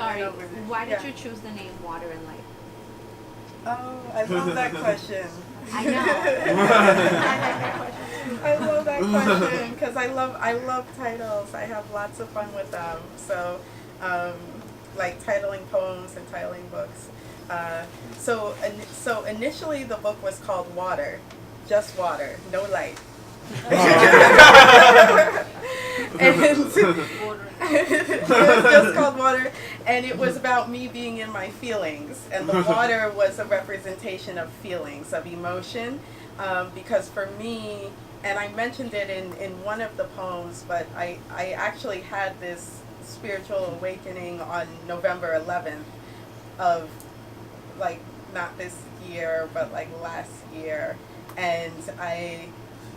Sorry, over. why did you choose the name Water and Light? Oh, I love that question. I know. I love that question because I love titles. I have lots of fun with them. So, like titling poems and titling books. So initially the book was called Water, just water, no light. And it was just called Water, and it was about me being in my feelings, and the water was a representation of feelings, of emotion, because for me, and I mentioned it in one of the poems, but I actually had this spiritual awakening on November 11th of, like, not this year, but like last year, and I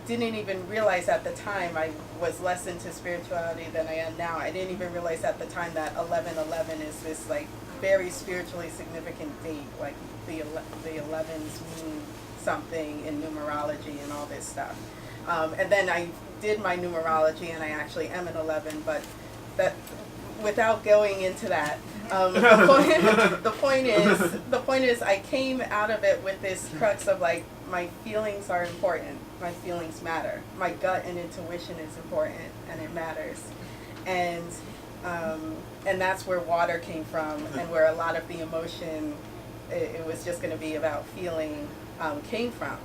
didn't even realize at the time, I was less into spirituality than I am now. I didn't even realize at the time that 11/11 is this like very spiritually significant date. Like the 11s mean something in numerology and all this stuff. And then I did my numerology and I actually am an 11, but that, without going into that, the point is I came out of it with this crux of like, my feelings are important. My feelings matter. My gut and intuition is important, and it matters. And that's where water came from, and where a lot of the emotion, it was just going to be about feeling, came from.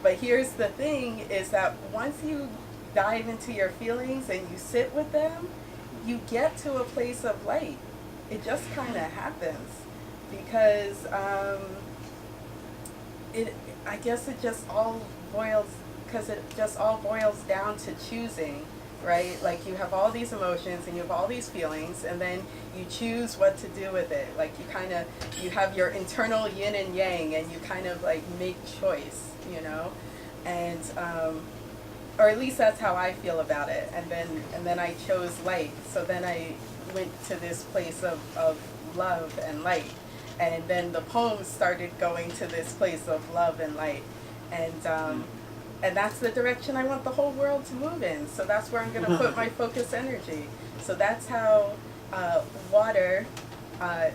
But here's the thing: is that once you dive into your feelings and you sit with them, you get to a place of light. It just kind of happens, because I guess it just all boils down to choosing, right? Like you have all these emotions and you have all these feelings, and then you choose what to do with it. Like you have your internal yin and yang, and you kind of like make choice, you know, and or at least that's how I feel about it. And then I chose light. So then I went to this place of love and light. And then the poems started going to this place of love and light. And that's the direction I want the whole world to move in. So that's where I'm going to put my focus energy. So that's how water,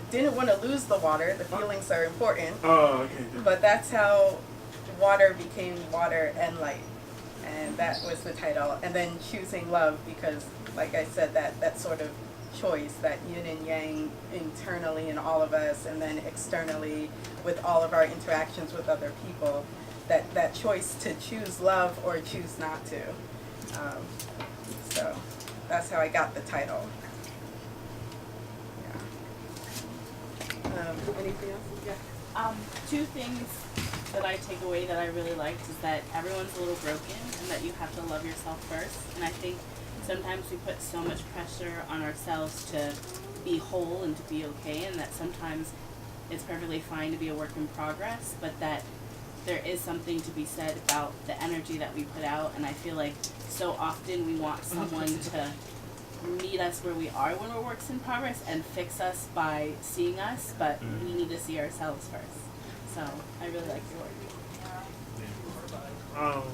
didn't want to lose the water. The feelings are important. Oh, okay. But that's how water became water and light. And that was the title. And then choosing love, because like I said, that sort of choice, that yin and yang internally in all of us, and then externally with all of our interactions with other people, that choice to choose love or choose not to. So that's how I got the title. Yeah. Anything else? Yeah. Two things that I take away that I really liked is that everyone's a little broken, and that you have to love yourself first. And I think sometimes we put so much pressure on ourselves to be whole and to be okay, and that sometimes it's perfectly fine to be a work in progress, but that there is something to be said about the energy that we put out. And I feel like so often we want someone to meet us where we are when we're works in progress and fix us by seeing us, but we need to see ourselves first. So I really like your work.